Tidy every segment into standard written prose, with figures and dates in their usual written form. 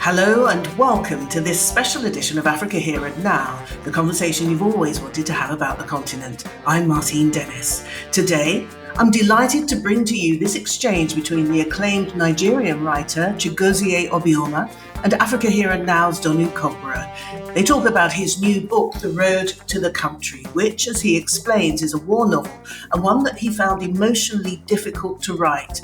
Hello and welcome to this special edition of Africa Here and Now, the conversation you've always wanted to have about the continent. I'm Martine Dennis. Today, I'm delighted to bring to you this exchange between the acclaimed Nigerian writer Chigozie Obioma and Africa Here and Now's Donu. They talk about his new book, The Road to the Country, which, as he explains, is a war novel and one that he found emotionally difficult to write.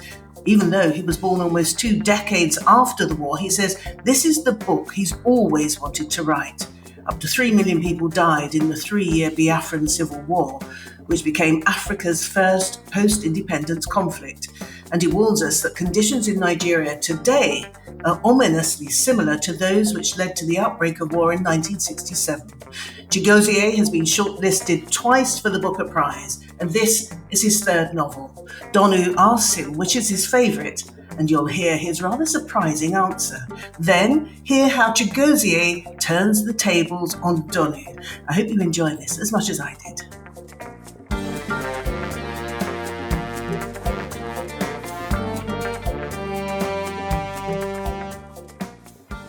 Even though he was born almost 2 decades after the war, he says this is the book he's always wanted to write. Up to 3 million people died in the 3-year Biafran civil war, which became Africa's first post-independence conflict. And he warns us that conditions in Nigeria today are ominously similar to those which led to the outbreak of war in 1967. Chigozie has been shortlisted twice for the Booker Prize, and this is his 3rd novel. Donu asks him which is his favourite, and you'll hear his rather surprising answer. Then, hear how Chigozie turns the tables on Donu. I hope you enjoy this as much as I did.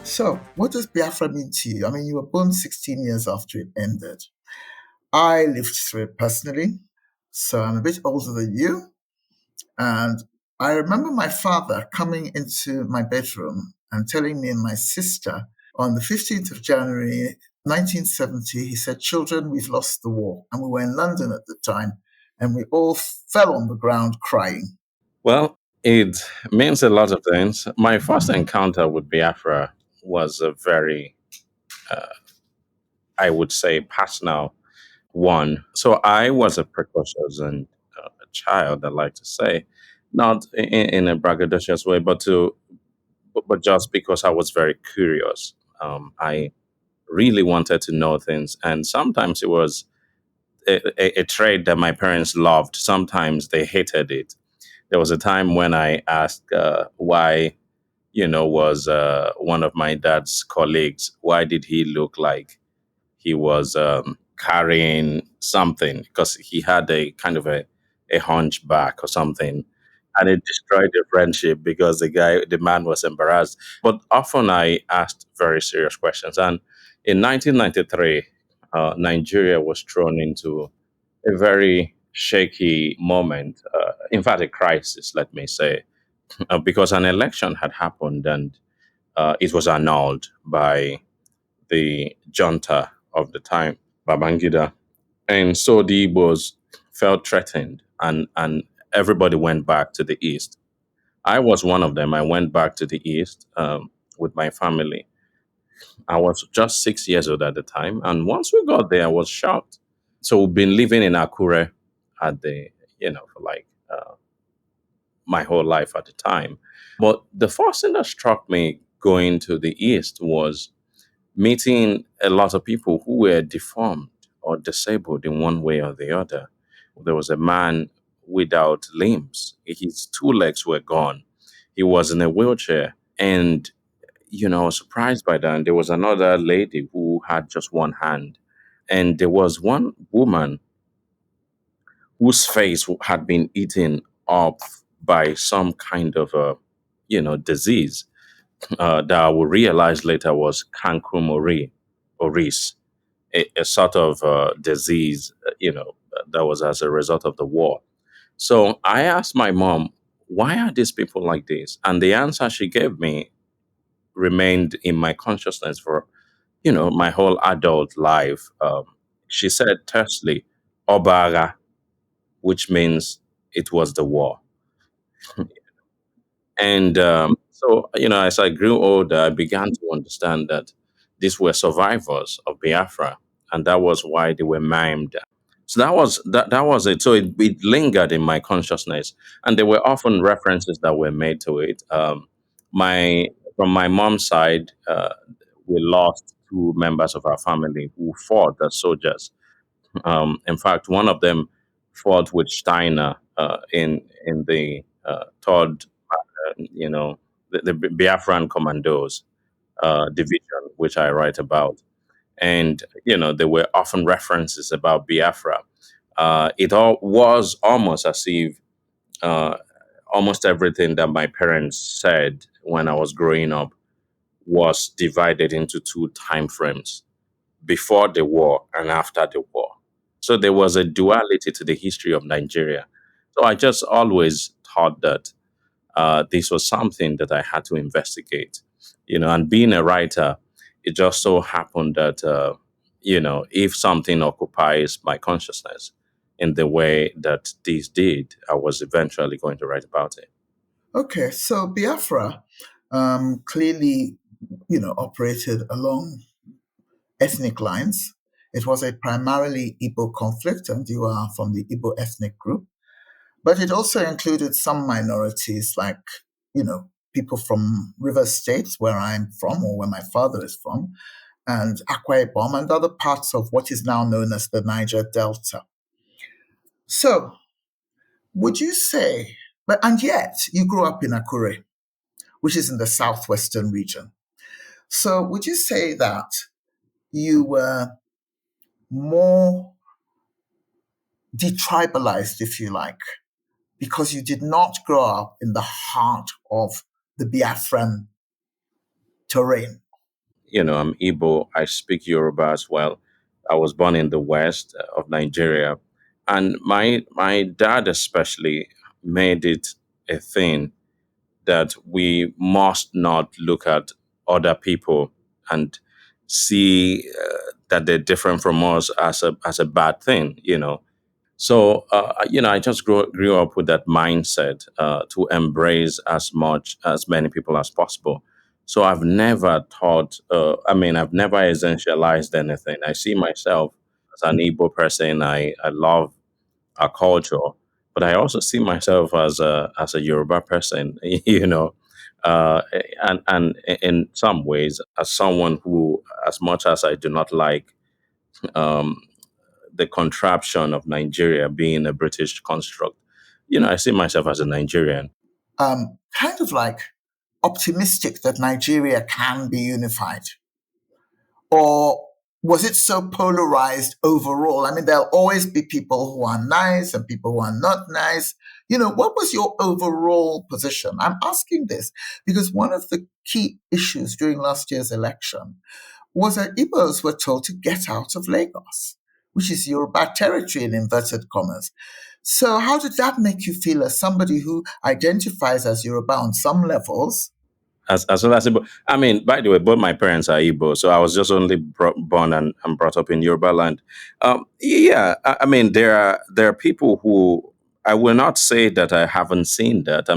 So, what does Biafra mean to you? I mean, you were born 16 years after it ended. I lived through it personally, so I'm a bit older than you. And I remember my father coming into my bedroom and telling me and my sister on the 15th of January, 1970, he said, "Children, we've lost the war." And we were in London at the time, and we all fell on the ground crying. Well, it means a lot of things. My first encounter with Biafra was a very, I would say, personal one. So I was a precocious and a child, I like to say, not in a braggadocious way, but just because I was very curious. I really wanted to know things, and sometimes it was a trait that my parents loved. Sometimes they hated it. There was a time when I asked why, was one of my dad's colleagues, why did he look like he was carrying something? Because he had a kind of a hunchback or something. And it destroyed the friendship because the man was embarrassed. But often I asked very serious questions. And in 1993, Nigeria was thrown into a very shaky moment, in fact, a crisis, let me say, because an election had happened and it was annulled by the junta of the time, Babangida. And so the Igbos felt threatened and everybody went back to the east. I was one of them. I went back to the east with my family. I was just 6 years old at the time. And once we got there, I was shocked. So we've been living in Akure at for like my whole life at the time. But the first thing that struck me going to the east was meeting a lot of people who were deformed or disabled in one way or the other. There was a man without limbs. His 2 legs were gone. He was in a wheelchair. And, I was surprised by that. And there was another lady who had just one hand. And there was one woman whose face had been eaten up by some kind of disease that I would realize later was cancromori oris, a sort of disease, that was as a result of the war. So I asked my mom, why are these people like this? And the answer she gave me remained in my consciousness for, my whole adult life. She said tersely, Obaga, which means it was the war. And so, as I grew older, I began to understand that these were survivors of Biafra, and that was why they were maimed. So that was it. So it lingered in my consciousness, and there were often references that were made to it. My From my mom's side, we lost 2 members of our family who fought as soldiers. In fact, one of them fought with Steiner in the third, the Biafran Commandos division, which I write about. And there were often references about Biafra. It all was almost as if almost everything that my parents said when I was growing up was divided into two time frames: before the war and after the war. So there was a duality to the history of Nigeria. So I just always thought that this was something that I had to investigate. And being a writer, it just so happened that if something occupies my consciousness in the way that this did, I was eventually going to write about it. Okay, so Biafra clearly, operated along ethnic lines. It was a primarily Igbo conflict, and you are from the Igbo ethnic group. But it also included some minorities, like, people from river states, where I'm from, or where my father is from, and Akwa Ibom, and other parts of what is now known as the Niger Delta. So, would you say, and yet you grew up in Akure, which is in the southwestern region. So, would you say that you were more detribalized, if you like, because you did not grow up in the heart of the Biafran terrain? I'm Igbo. I speak Yoruba as well. I was born in the west of Nigeria, and my dad especially made it a thing that we must not look at other people and see that they're different from us as a bad thing. So, I just grew up with that mindset to embrace as much as many people as possible. So I've never thought, I've never essentialized anything. I see myself as an Igbo person. I love our culture, but I also see myself as a Yoruba person, uh, and in some ways, as someone who, as much as I do not like um, the contraption of Nigeria being a British construct. I see myself as a Nigerian. Kind of like optimistic that Nigeria can be unified? Or was it so polarized overall? I mean, there'll always be people who are nice and people who are not nice. What was your overall position? I'm asking this because one of the key issues during last year's election was that Igbos were told to get out of Lagos, which is Yoruba territory in inverted commas. So, how did that make you feel as somebody who identifies as Yoruba on some levels? As well as Igbo. By the way, both my parents are Igbo, so I was just only born and brought up in Yoruba land. Yeah, there are people who I will not say that I haven't seen that.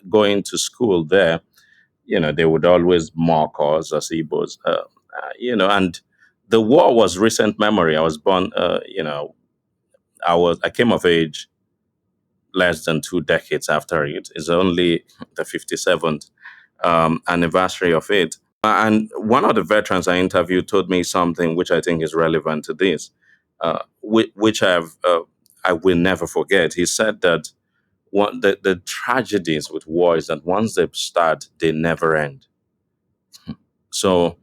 Going to school there, they would always mock us as Igbos, and the war was recent memory. I was born, I came of age less than 2 decades after it. It's only the 57th anniversary of it. And one of the veterans I interviewed told me something which I think is relevant to this, which I will never forget. He said that the tragedies with war is that once they start, they never end. So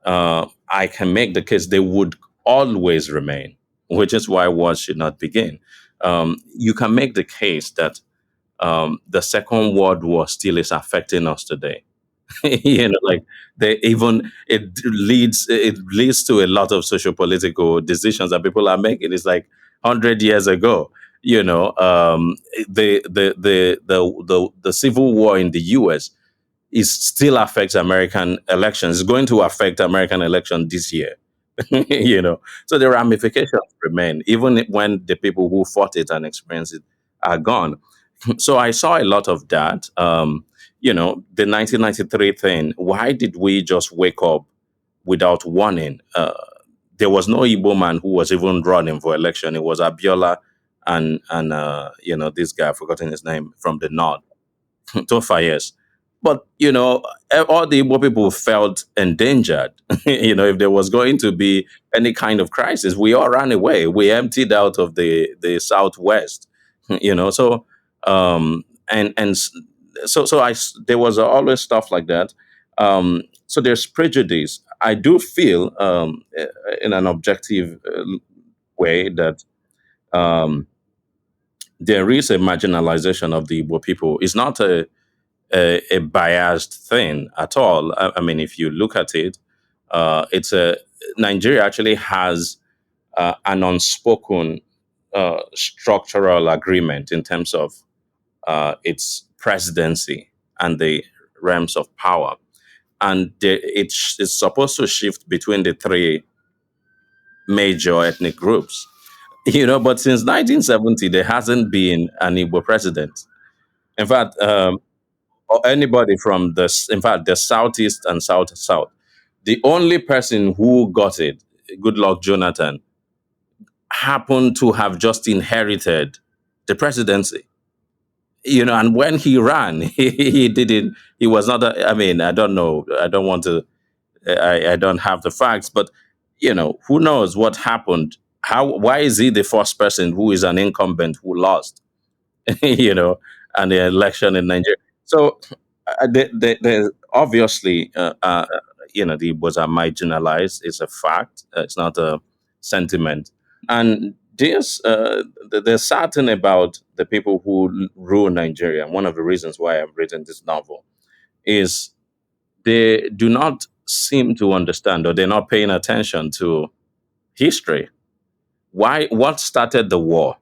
I can make the case they would always remain, which is why wars should not begin. You can make the case that the Second World War still is affecting us today. Like they even it leads to a lot of social political decisions that people are making. It's like 100 years ago. The Civil War in the U.S. is still affects American elections. It's going to affect American election this year. So the ramifications remain even when the people who fought it and experienced it are gone. So I saw a lot of that. The 1993 thing. Why did we just wake up without warning? There was no Igbo man who was even running for election. It was Abiola and this guy, I've forgotten his name, from the north. Tofa, yes. But all the Igbo people felt endangered. If there was going to be any kind of crisis, we all ran away. We emptied out of the southwest. So there was always stuff like that. So there's prejudice. I do feel, in an objective way, that um, there is a marginalization of the Igbo people. It's not a biased thing at all. I mean, if you look at it, it's a Nigeria actually has an unspoken structural agreement in terms of its presidency and the realms of power, and it's supposed to shift between the three major ethnic groups. But since 1970, there hasn't been an Igbo president. In fact, or anybody from in fact, the southeast and south. The only person who got it, Goodluck Jonathan, happened to have just inherited the presidency. And when he ran, he didn't. He was not. I mean, I don't know. I don't want to. I don't have the facts, but who knows what happened? How? Why is he the first person who is an incumbent who lost? you know, and the election in Nigeria. So, obviously, the Igbos are marginalized. It's a fact. It's not a sentiment. And there's certain about the people who rule Nigeria. And one of the reasons why I've written this novel is they do not seem to understand, or they're not paying attention to history. Why? What started the war?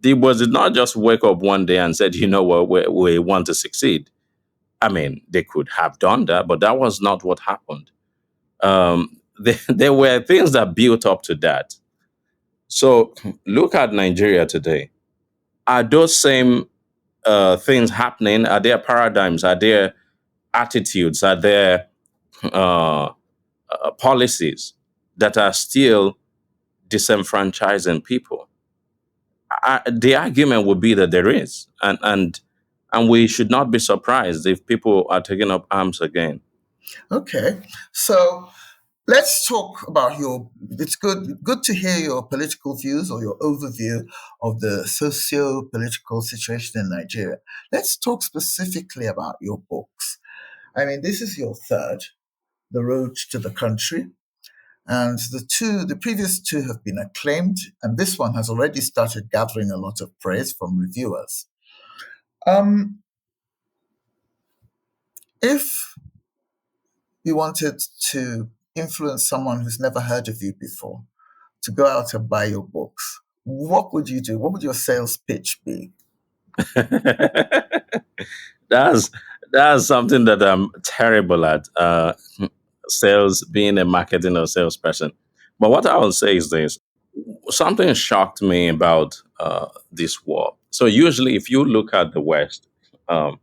The Igbos did not just wake up one day and said, what, we want to succeed. I mean, they could have done that, but that was not what happened. There were things that built up to that. So look at Nigeria today. Are those same things happening? Are there paradigms? Are there attitudes? Are there uh, policies that are still disenfranchising people? The argument would be that there is, and we should not be surprised if people are taking up arms again. Okay, so let's talk about your. It's good to hear your political views or your overview of the socio-political situation in Nigeria. Let's talk specifically about your books. I mean, this is your third, The Road to the Country, and the previous two have been acclaimed, and this one has already started gathering a lot of praise from reviewers. Um, if you wanted to influence someone who's never heard of you before to go out and buy your books, what would you do? What would your sales pitch be? that's that's something that I'm terrible at. Sales, being a marketing or salesperson. But what I will say is this: something shocked me about this war. So usually, if you look at the West, um,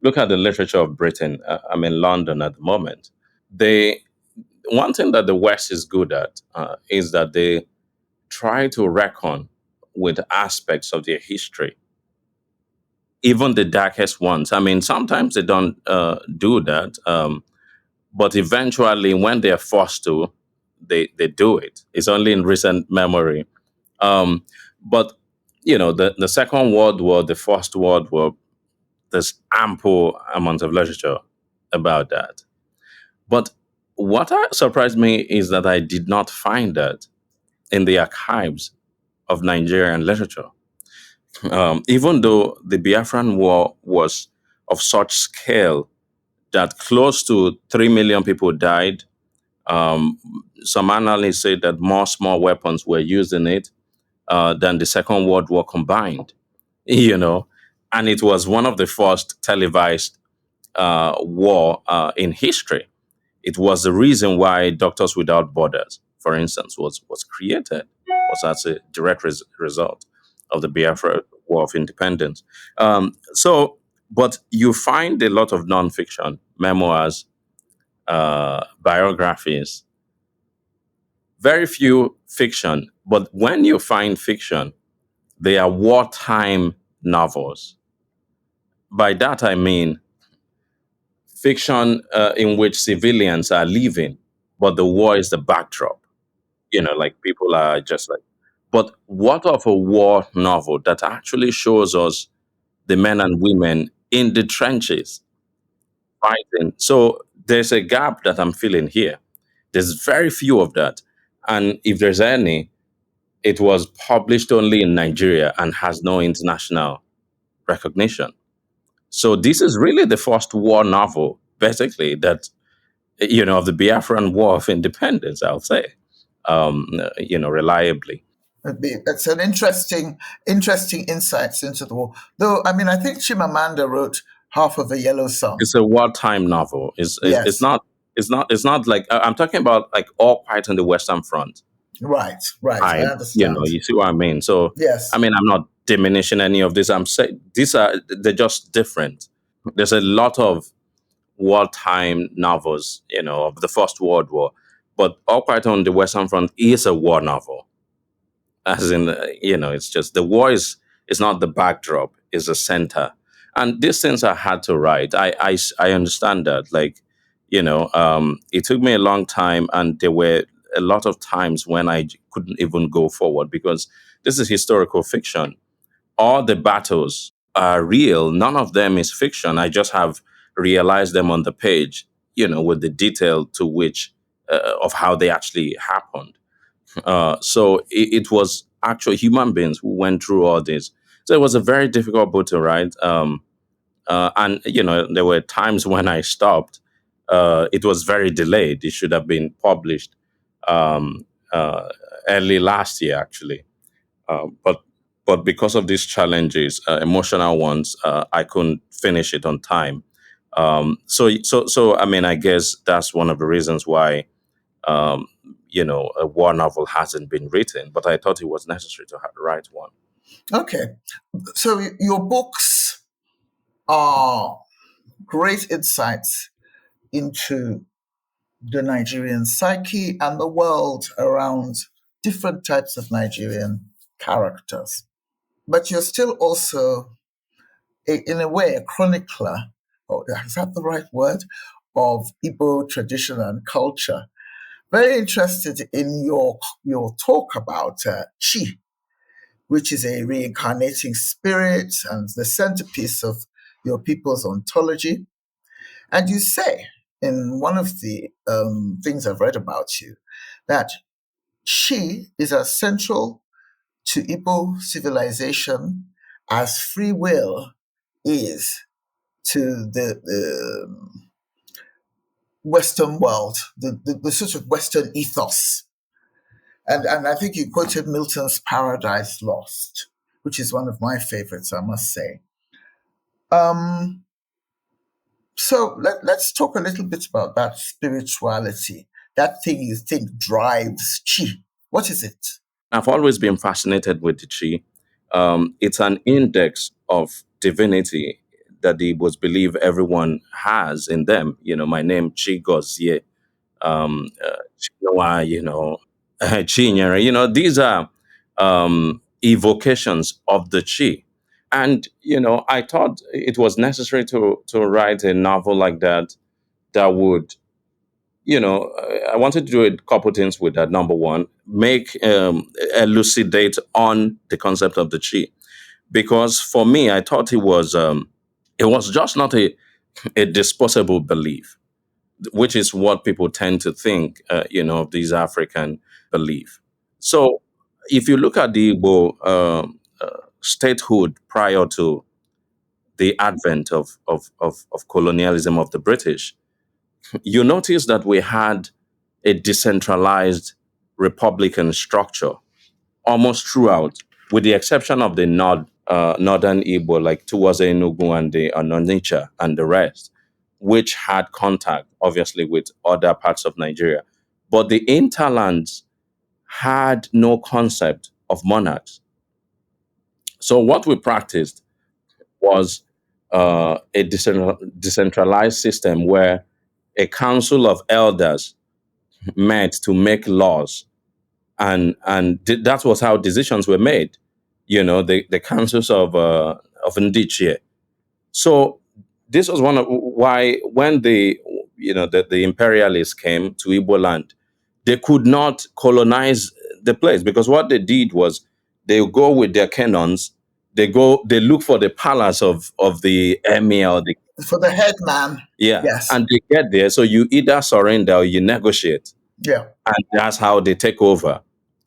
look at the literature of Britain. I'm in London at the moment. They One thing that the West is good at is that they try to reckon with aspects of their history, even the darkest ones. I mean, sometimes they don't do that, but eventually, when they're forced to, they do it. It's only in recent memory. But the Second World War, the First World War, there's ample amount of literature about that. But what surprised me is that I did not find that in the archives of Nigerian literature. Even though the Biafran War was of such scale that close to 3 million people died, um, some analysts say that more small weapons were used in it than the Second World War combined, you know, and it was one of the first televised war in history. It was the reason why Doctors Without Borders, for instance, was created, was as a direct result of the Biafra War of Independence. But you find a lot of nonfiction, memoirs, biographies, very few fiction. But when you find fiction, they are wartime novels. By that I mean fiction in which civilians are living, but the war is the backdrop. Like people are just like, but what of a war novel that actually shows us the men and women in the trenches fighting? So there's a gap that I'm feeling here. There's very few of that. And if there's any, it was published only in Nigeria and has no international recognition. So this is really the first war novel, basically, that of the Biafran War of Independence, I'll say, reliably. It's an interesting insights into the war. Though, I mean, I think Chimamanda wrote half of the Yellow Song. It's a wartime novel. It's Yes. not like I'm talking about like All Quiet on the Western Front. Right. I I understand. you see what I mean. So Yes. I mean, I'm not diminishing any of this. I'm saying they're just different. There's a lot of wartime novels, of the First World War, but All Quiet on the Western Front is a war novel. As in, it's just the war is not the backdrop, is the center, and these things are hard to write. I understand that. Like, it took me a long time, and there were a lot of times when I couldn't even go forward because this is historical fiction. All the battles are real. None of them is fiction. I just have realized them on the page, with the detail to which of how they actually happened. So it was actual human beings who went through all this. So it was a very difficult book to write. And, there were times when I stopped. It was very delayed. It should have been published um, uh, early last year, actually. But because of these challenges, emotional ones, I couldn't finish it on time. So I mean, I guess that's one of the reasons why um, a war novel hasn't been written, but I thought it was necessary to write one. Okay. So your books are great insights into the Nigerian psyche and the world around different types of Nigerian characters. But you're still also, in a way, a chronicler, or is that the right word, of Igbo tradition and culture. Very interested in your talk about Chi, which is a reincarnating spirit and the centerpiece of your people's ontology. And you say in one of the things I've read about you that Chi is as central to Igbo civilization as free will is to the Western world, the sort of Western ethos. And I think you quoted Milton's Paradise Lost, which is one of my favorites, I must say. Um, so let's talk a little bit about that spirituality, that thing you think drives chi. What is it? I've always been fascinated with the Chi. It's an index of divinity that the Igbos believe everyone has in them. My name, Chigozie, Chinoa, Chinyere. These are evocations of the Chi. And, I thought it was necessary to write a novel like that would, I wanted to do a couple things with that. Number one, make elucidate on the concept of the Chi. Because for me, I thought it was just not a disposable belief, which is what people tend to think, of these African belief. So if you look at the Igbo statehood prior to the advent of colonialism of the British, you notice that we had a decentralized republican structure almost throughout, with the exception of the northern Igbo, like towards Enugu and the Onitsha and the rest, which had contact, obviously, with other parts of Nigeria. But the interlands had no concept of monarchs. So what we practiced was a decentralized system where a council of elders met to make laws, and that was how decisions were made. The councils of Ndichie. So this was one of why when the imperialists came to Igbo land, they could not colonize the place, because what they did was they go with their cannons, they look for the palace of the emir or the For the head man. yeah, Yes. and they get there. So you either surrender or you negotiate, Yeah. and that's how they take over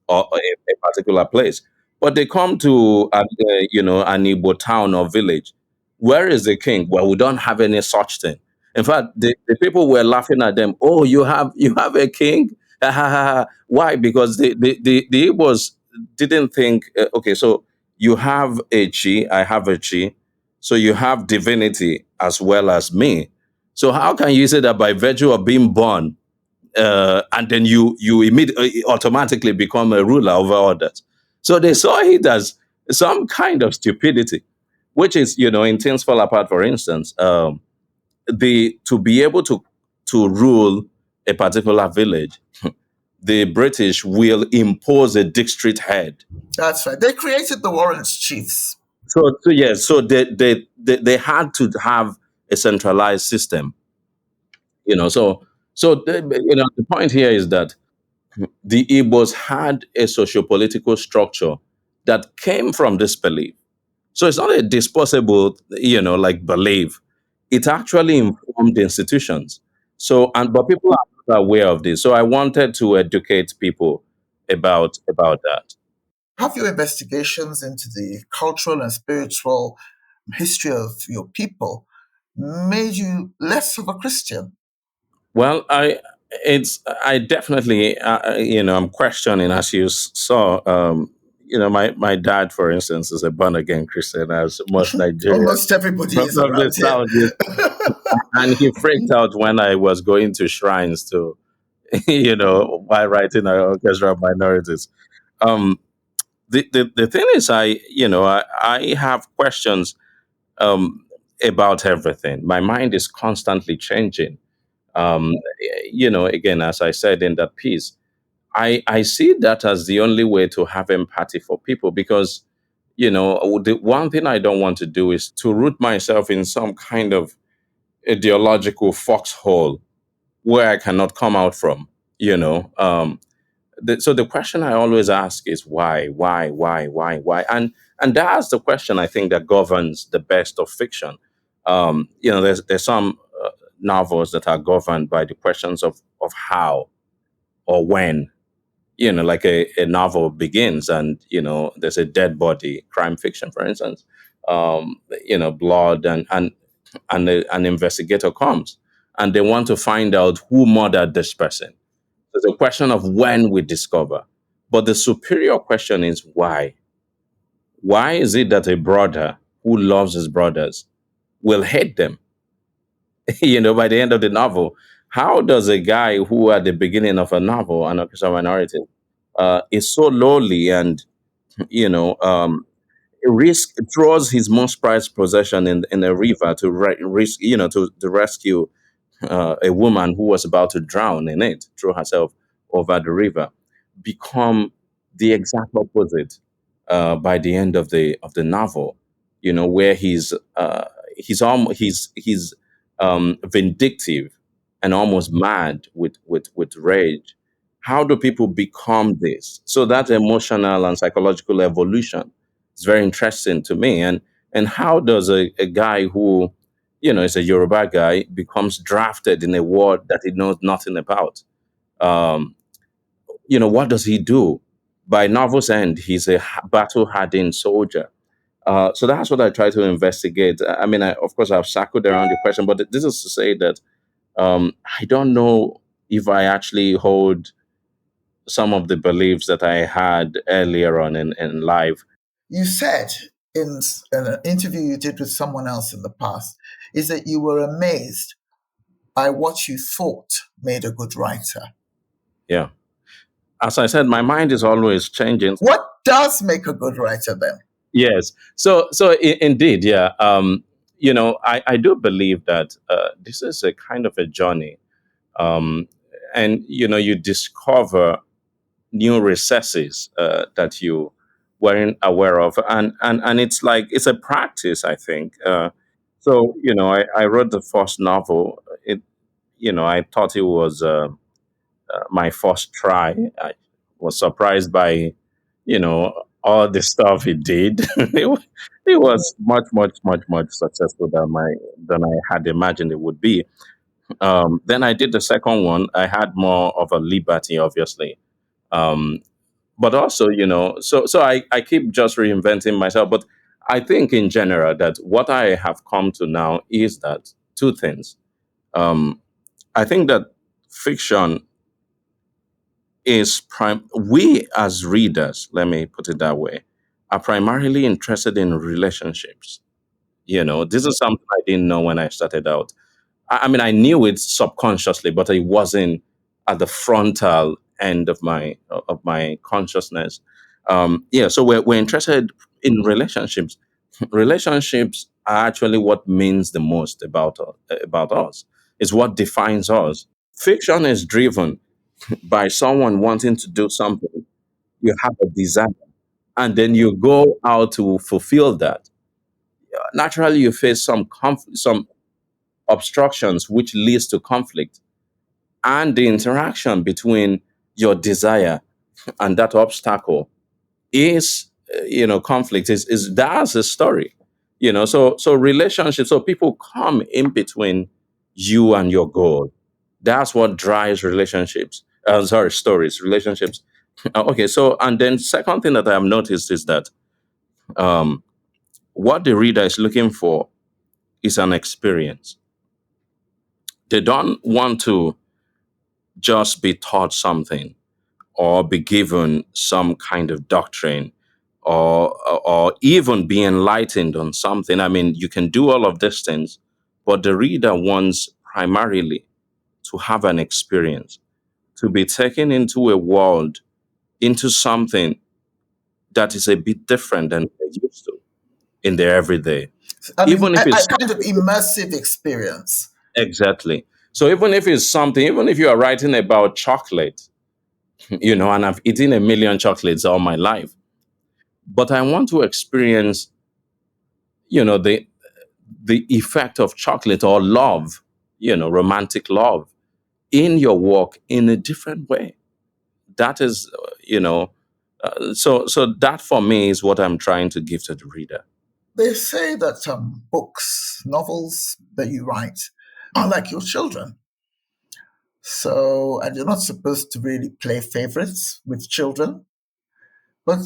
or a particular place. But they come to an Igbo town or village. Where is the king? Well, we don't have any such thing. In fact, the people were laughing at them. Oh, you have a king? Ha, ha, ha, ha. Why? Because the Igbos didn't think. Okay, so you have a chi, I have a chi, so you have divinity as well as me. So how can you say that by virtue of being born, and then you immediately automatically become a ruler over others? So they saw it as some kind of stupidity, which is, in things fall apart. For instance, the to be able to rule a particular village, the British will impose a district head. That's right. They created the Warrens chiefs. So yes, so they had to have a centralized system. The point here is that the Igbos had a socio-political structure that came from this belief. So it's not a disposable, like belief. It actually informed institutions. But people are not aware of this. So I wanted to educate people about that. Have your investigations into the cultural and spiritual history of your people made you less of a Christian? Well, I definitely, I'm questioning, as you saw. My dad, for instance, is a born again Christian, as most Nigerians Almost everybody from is the around here. south. Yes. And he freaked out when I was going to shrines to, while writing our Orchestra of Minorities. Um, the thing is, I have questions um, about everything. My mind is constantly changing. Um, Again, as I said in that piece, I see that as the only way to have empathy for people, because, the one thing I don't want to do is to root myself in some kind of ideological foxhole where I cannot come out from. You know, so the question I always ask is why, and that's the question I think that governs the best of fiction. There's some novels that are governed by the questions of how or when. Like a novel begins, and there's a dead body, crime fiction, for instance. Blood, an investigator comes, and they want to find out who murdered this person. There's a question of when we discover. But the superior question is why. Why is it that a brother who loves his brothers will hate them? By the end of the novel, how does a guy who at the beginning of a novel, an Orchestra Minority, is so lowly and, you know, um, risk throws his most prized possession in a river to risk, to rescue a woman who was about to drown in it, throw herself over the river, become the exact opposite by the end of the novel. Where he's vindictive and almost mad with rage. How do people become this? So that emotional and psychological evolution is very interesting to me. And how does a guy who is a Yoruba guy, becomes drafted in a war that he knows nothing about. Um, what does he do? By novel's end, he's a battle-hardened soldier. So that's what I try to investigate. I mean, of course, I've circled around the question, but this is to say that I don't know if I actually hold some of the beliefs that I had earlier on in life. You said in an interview you did with someone else in the past is that you were amazed by what you thought made a good writer. Yeah. As I said, my mind is always changing. What does make a good writer then? Yes. Indeed, yeah. I do believe that this is a kind of a journey, um, and you discover new recesses that you weren't aware of, and it's a practice, I think. I wrote the first novel. I thought it was my first try. I was surprised by, all the stuff he did. It was much, much, much, much successful than I had imagined it would be. Then I did the second one. I had more of a liberty, obviously. Um, but also, so I keep just reinventing myself. But I think in general that what I have come to now is that two things. Um, I think that fiction is we as readers, let me put it that way, are primarily interested in relationships. This is something I didn't know when I started out. I mean, I knew it subconsciously, but it wasn't at the frontal end of my consciousness. Yeah, so we're interested in relationships. Relationships are actually what means the most about us. It's what defines us. Fiction is driven by someone wanting to do something. You have a desire, and then you go out to fulfill that. Naturally, you face some obstructions, which leads to conflict, and the interaction between your desire and that obstacle is conflict is that's a story. So relationships, so people come in between you and your goal. That's what drives relationships, sorry, stories, relationships. Okay, so and then second thing that I have noticed is that um what the reader is looking for is an experience. They don't want to just be taught something or be given some kind of doctrine, or even be enlightened on something. I mean, you can do all of these things, but the reader wants primarily to have an experience, to be taken into a world, into something that is a bit different than they're used to in their everyday. I mean, Even if a it's kind of immersive experience. exactly. So even if it's something, even if you are writing about chocolate, and I've eaten a million chocolates all my life, but I want to experience, the effect of chocolate or love, romantic love in your work in a different way. That is, so that for me is what I'm trying to give to the reader. They say that books, novels that you write are like your children. So, and you're not supposed to really play favorites with children. But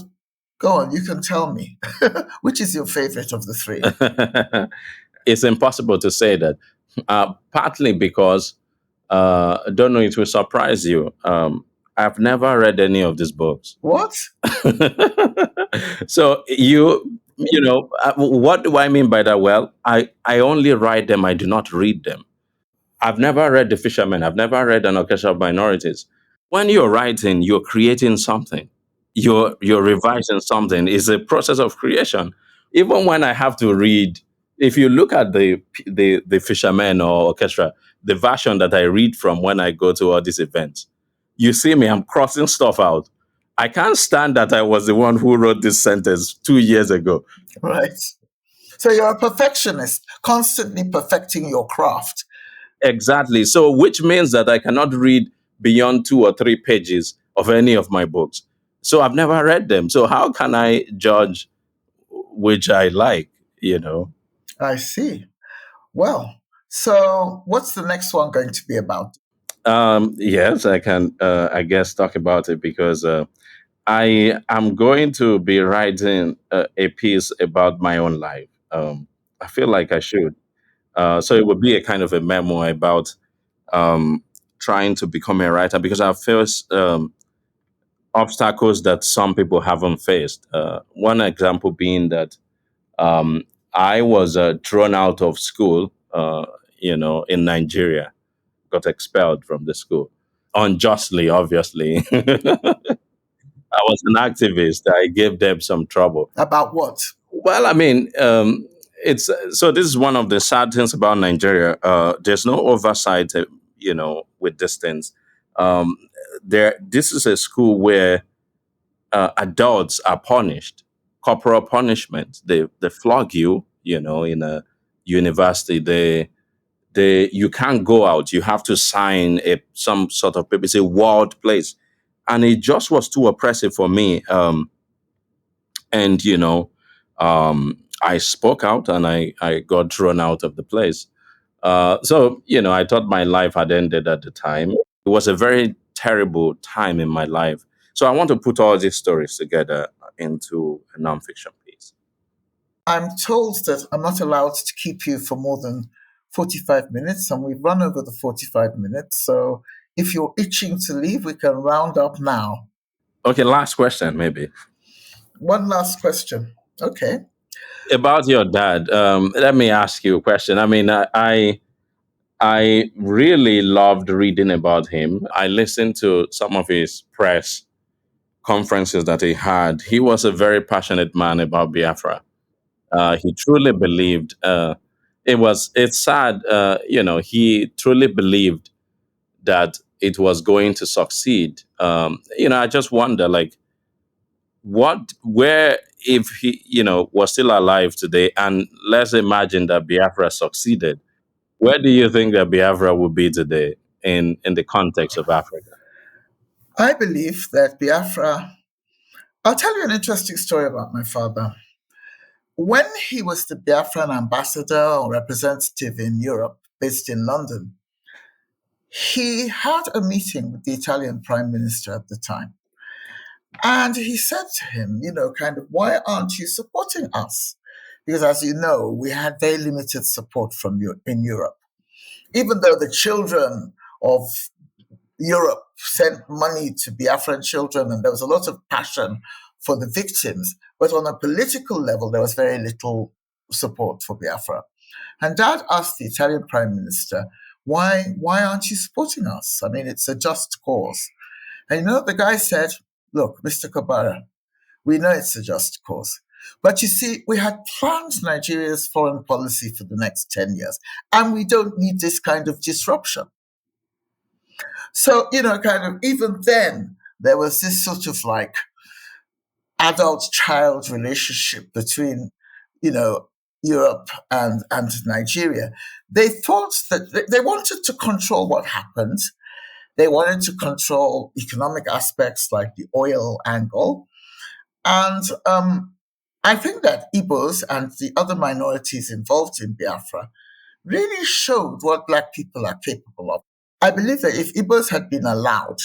go on, you can tell me which is your favorite of the three. It's impossible to say that. Partly because, don't know, it will surprise you. I've never read any of these books. What? So what do I mean by that? Well, I only write them. I do not read them. I've never read The Fisherman. I've never read An Orchestra of Minorities. When you're writing, you're creating something. You're revising something. It's a process of creation. Even when I have to read, if you look at the Fisherman or Orchestra, the version that I read from when I go to all these events, you see me, I'm crossing stuff out. I can't stand that I was the one who wrote this sentence 2 years ago. Right. So you're a perfectionist, constantly perfecting your craft. Exactly. So, which means that I cannot read beyond 2 or 3 pages of any of my books. So, I've never read them. So, how can I judge which I like? You know. I see. Well, so what's the next one going to be about? Yes, I can. I guess talk about it because I am going to be writing a piece about my own life. I feel like I should. So it would be a kind of a memoir about um, trying to become a writer because I've faced obstacles that some people haven't faced. One example being that um, I was thrown out of school, in Nigeria, got expelled from the school unjustly, obviously. I was an activist. I gave them some trouble. About what? Well, I mean, it's so. This is one of the sad things about Nigeria. There's no oversight, with this things. Um, this is a school where adults are punished, corporal punishment. They flog you, in a university. You can't go out. You have to sign some sort of paper. It's a wild place, and it just was too oppressive for me. And I spoke out, and I got thrown out of the place. So I thought my life had ended at the time. It was a very terrible time in my life. So I want to put all these stories together into a nonfiction piece. I'm told that I'm not allowed to keep you for more than 45 minutes, and we've run over the 45 minutes. So if you're itching to leave, we can round up now. Okay, last question, maybe. One last question. Okay. About your dad, let me ask you a question. I mean, I really loved reading about him. I listened to some of his press conferences that he had. He was a very passionate man about Biafra. He truly believed. It's sad, he truly believed that it was going to succeed. I just wonder, like, where if he, was still alive today, and let's imagine that Biafra succeeded, where do you think that Biafra would be today in the context of Africa? I believe that Biafra. I'll tell you an interesting story about my father. When he was the Biafran ambassador or representative in Europe, based in London, he had a meeting with the Italian prime minister at the time. And he said to him, why aren't you supporting us? Because as you know, we had very limited support from you in Europe. Even though the children of Europe sent money to Biafran children, and there was a lot of passion for the victims, but on a political level, there was very little support for Biafra. And Dad asked the Italian prime minister, why aren't you supporting us? I mean, it's a just cause. And the guy said, look, Mr. Kabara, we know it's a just cause. But you see, we had planned Nigeria's foreign policy for the next 10 years, and we don't need this kind of disruption. So, even then, there was this sort of like adult-child relationship between, Europe and Nigeria. They thought that they wanted to control what happened. They wanted to control economic aspects like the oil angle. And I think that Igbos and the other minorities involved in Biafra really showed what Black people are capable of. I believe that if Igbos had been allowed,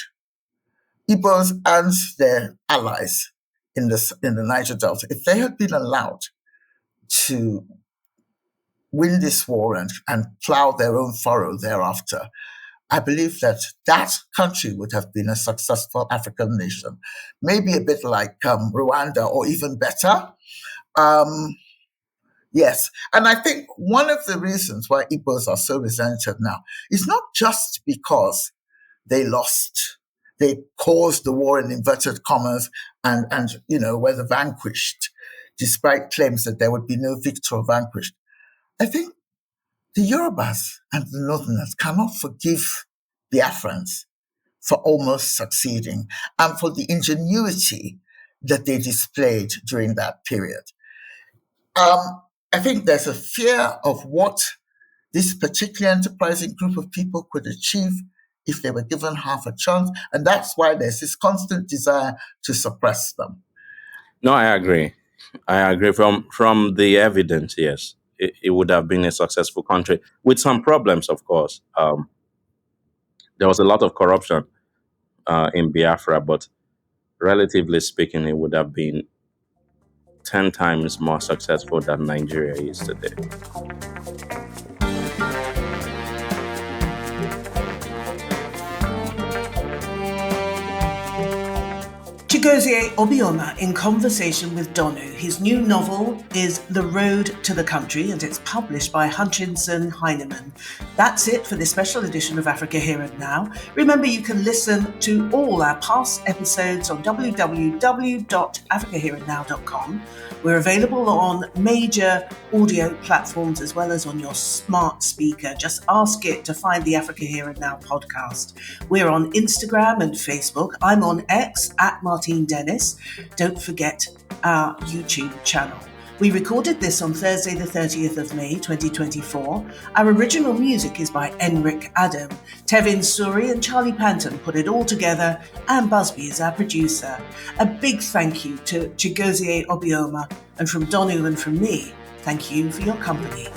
Igbos and their allies in the Niger Delta, if they had been allowed to win this war and plow their own furrow thereafter, I believe that country would have been a successful African nation, maybe a bit like Rwanda or even better. Yes. And I think one of the reasons why Igbos are so resented now is not just because they lost, they caused the war in inverted commas and were the vanquished, despite claims that there would be no victor or vanquished. I think the Yorubas and the Northerners cannot forgive Biafrans for almost succeeding and for the ingenuity that they displayed during that period. I think there's a fear of what this particularly enterprising group of people could achieve if they were given half a chance, and that's why there's this constant desire to suppress them. No, I agree. From the evidence, yes, it would have been a successful country with some problems, of course. There was a lot of corruption in Biafra, but relatively speaking, it would have been 10 times more successful than Nigeria is today. Chigozie Obioma in conversation with Donu. His new novel is The Road to the Country, and it's published by Hutchinson Heinemann. That's it for this special edition of Africa Here and Now. Remember, you can listen to all our past episodes on www.AfricaHere&NOW.com. We're available on major audio platforms as well as on your smart speaker. Just ask it to find the Africa Here and Now podcast. We're on Instagram and Facebook. I'm on X at Martine Dennis. Don't forget our YouTube channel. We recorded this on Thursday, the 30th of May, 2024. Our original music is by Enric Adam. Tevin Suri and Charlie Panton put it all together, and Busby is our producer. A big thank you to Chigozie Obioma, and from Donu and from me, thank you for your company.